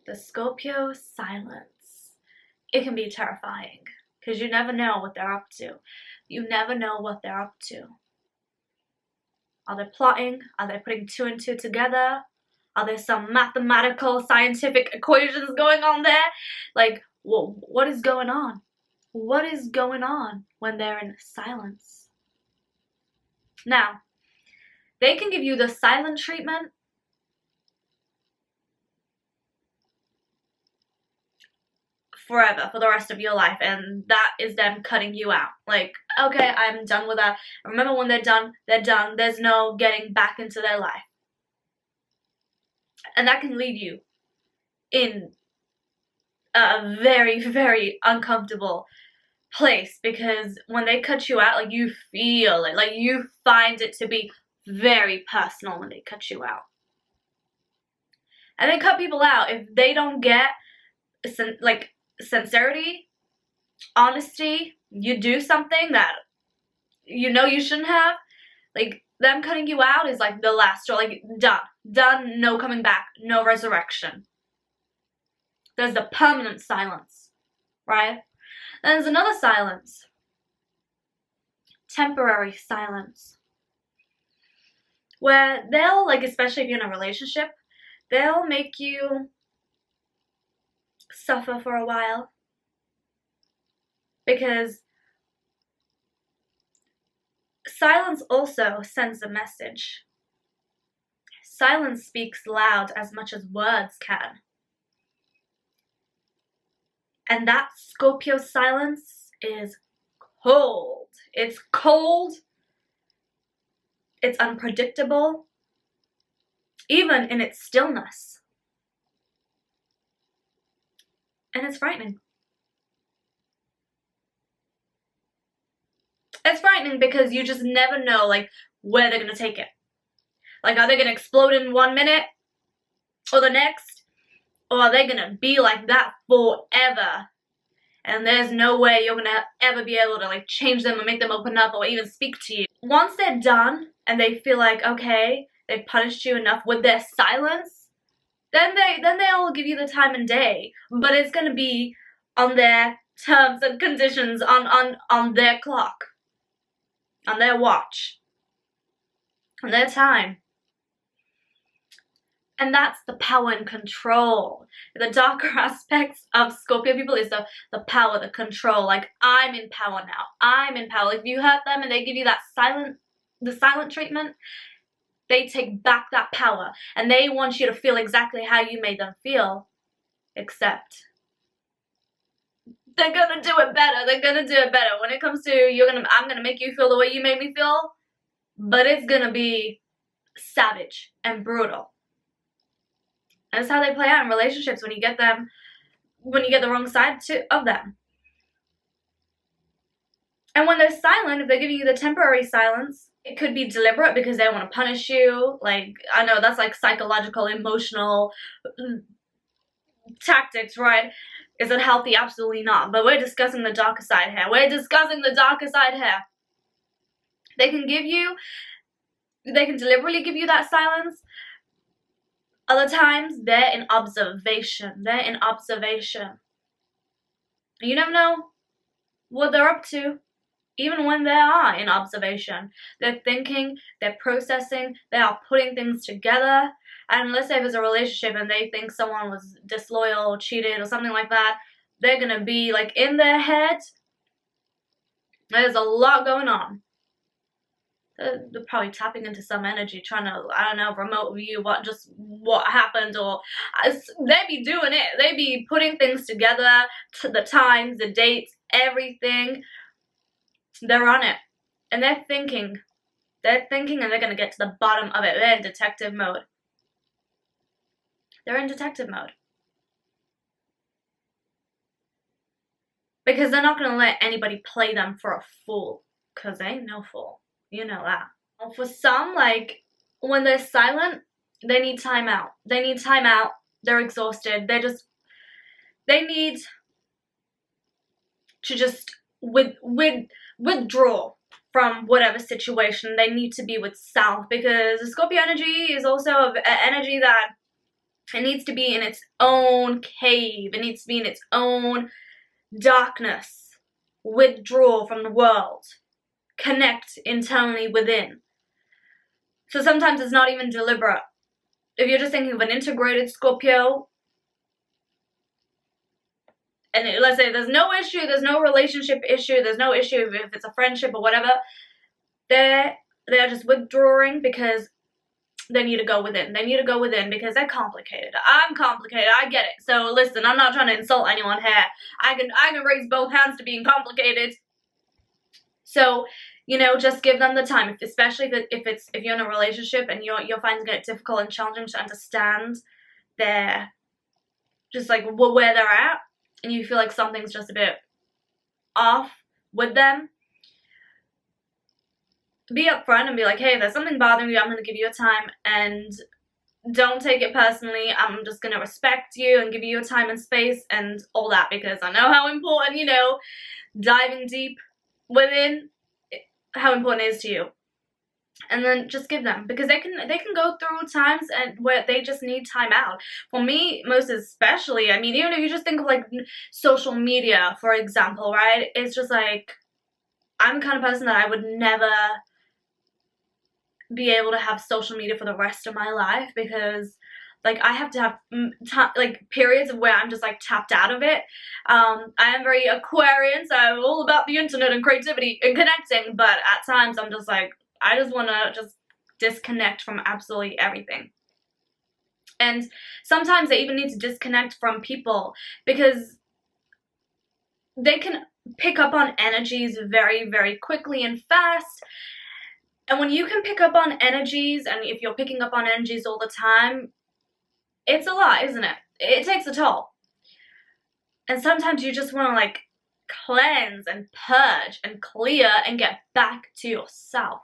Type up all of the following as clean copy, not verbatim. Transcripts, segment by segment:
The Scorpio silence. It can be terrifying because you never know what they're up to. You never know what they're up to. Are they plotting? Are they putting two and two together? Are there some mathematical, scientific equations going on there? Like, what is going on? What is going on when they're in silence? Now, they can give you the silent treatment forever, for the rest of your life, and that is them cutting you out. Like, okay, I'm done with that. Remember, when they're done, they're done. There's no getting back into their life. And that can leave you in a very, very uncomfortable place, because when they cut you out, like, you feel it. Like, you find it to be very personal when they cut you out. And they cut people out if they don't get, like, sincerity, honesty. You do something that you know you shouldn't have. Like, them cutting you out is like the last straw. Like, done, no coming back, no resurrection. There's the permanent silence, right? Then there's another silence, temporary silence, where they'll, like, especially if you're in a relationship, they'll make you suffer for a while, because silence also sends a message. Silence speaks loud as much as words can. And that Scorpio silence is cold. It's cold. It's unpredictable, even in its stillness. And it's frightening. It's frightening because you just never know, like, where they're going to take it. Like, are they going to explode in 1 minute or the next? Or are they going to be like that forever? And there's no way you're going to ever be able to, like, change them or make them open up or even speak to you. Once they're done and they feel like, okay, they've punished you enough with their silence, then they'll give you the time and day. But it's going to be on their terms and conditions, on their clock, on their watch, on their time. And that's the power and control. The darker aspects of Scorpio people is the power, the control. Like, I'm in power now. I'm in power. If you hurt them and they give you that the silent treatment, they take back that power. And they want you to feel exactly how you made them feel. Except they're gonna do it better. They're gonna do it better. When it comes to I'm gonna make you feel the way you made me feel. But it's gonna be savage and brutal. That's how they play out in relationships when you get the wrong side of them. And when they're silent, if they're giving you the temporary silence, it could be deliberate because they want to punish you. Like, I know that's like psychological, emotional tactics, right? Is it healthy? Absolutely not. But we're discussing the darker side here. We're discussing the darker side here. They can deliberately give you that silence. Other times, they're in observation. They're in observation. You never know what they're up to, even when they are in observation. They're thinking, they're processing, they are putting things together. And let's say if it's a relationship and they think someone was disloyal or cheated or something like that, they're going to be, like, in their head. There's a lot going on. They're probably tapping into some energy, trying to, I don't know, remote view what happened, or they be doing it. They be putting things together, the times, the dates, everything. They're on it, and they're thinking, and they're gonna get to the bottom of it. They're in detective mode. They're in detective mode because they're not gonna let anybody play them for a fool, because they ain't no fool. You know that. For some, like, when they're silent, they need time out. They need time out. They're exhausted. They need to just withdraw from whatever situation. They need to be with self, because the Scorpio energy is also an energy that It needs to be in its own cave. It needs to be in its own darkness. Withdraw from the world. Connect internally within. So sometimes it's not even deliberate. If you're just thinking of an integrated Scorpio, and let's say there's no issue, there's no relationship issue, there's no issue if it's a friendship or whatever, they're just withdrawing because they need to go within. They need to go within because they're complicated. I'm complicated. I get it. So listen, I'm not trying to insult anyone here. I can raise both hands to being complicated. So, you know, just give them the time. Especially if you're in a relationship and you're finding it difficult and challenging to understand their just like where they're at, and you feel like something's just a bit off with them. Be upfront and be like, hey, there's something bothering you, I'm going to give you a time, and don't take it personally. I'm just going to respect you and give you your time and space and all that, because I know how important, you know, diving deep within, how important it is to you. And then just give them, because they can go through times and where they just need time out. For me, most especially, I mean, even if you just think of like social media, for example, right? It's just like, I'm the kind of person that I would never be able to have social media for the rest of my life, because like I have to have like periods of where I'm just like tapped out of it. I am very Aquarian, so I'm all about the internet and creativity and connecting, but at times I'm just like, I just want to just disconnect from absolutely everything. And sometimes I even need to disconnect from people, because they can pick up on energies very, very quickly and fast. And when you can pick up on energies, and if you're picking up on energies all the time, it's a lot, isn't it? It takes a toll. And sometimes you just want to like cleanse and purge and clear and get back to yourself.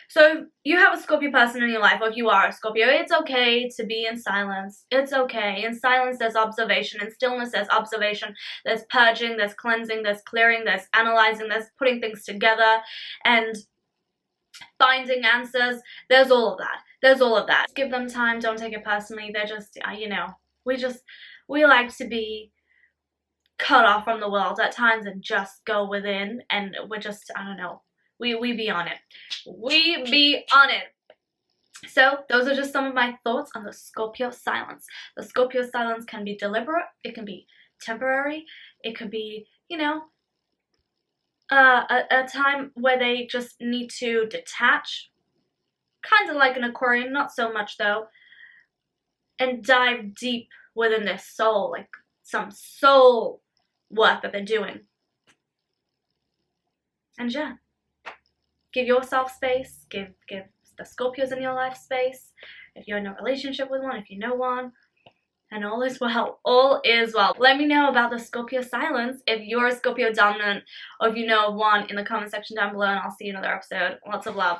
So if you have a Scorpio person in your life, or if you are a Scorpio, it's okay to be in silence. It's okay. In silence, there's observation. In stillness, there's observation. There's purging, there's cleansing, there's clearing, there's analyzing, there's putting things together and finding answers. There's all of that. There's all of that. Give them time. Don't take it personally. They're just, you know, we like to be cut off from the world at times and just go within, and we're just, I don't know, we be on it. We be on it. So those are just some of my thoughts on the Scorpio silence. The Scorpio silence can be deliberate. It can be temporary. It could be, you know, a time where they just need to detach, kind of like an Aquarian, not so much though, and dive deep within their soul, like some soul work that they're doing. And yeah, give yourself space, give the Scorpios in your life space. If you're in a relationship with one, if you know one, and all is well. All is well. Let me know about the Scorpio silence if you're a Scorpio dominant, or if you know of one, in the comment section down below, and I'll see you in another episode. Lots of love.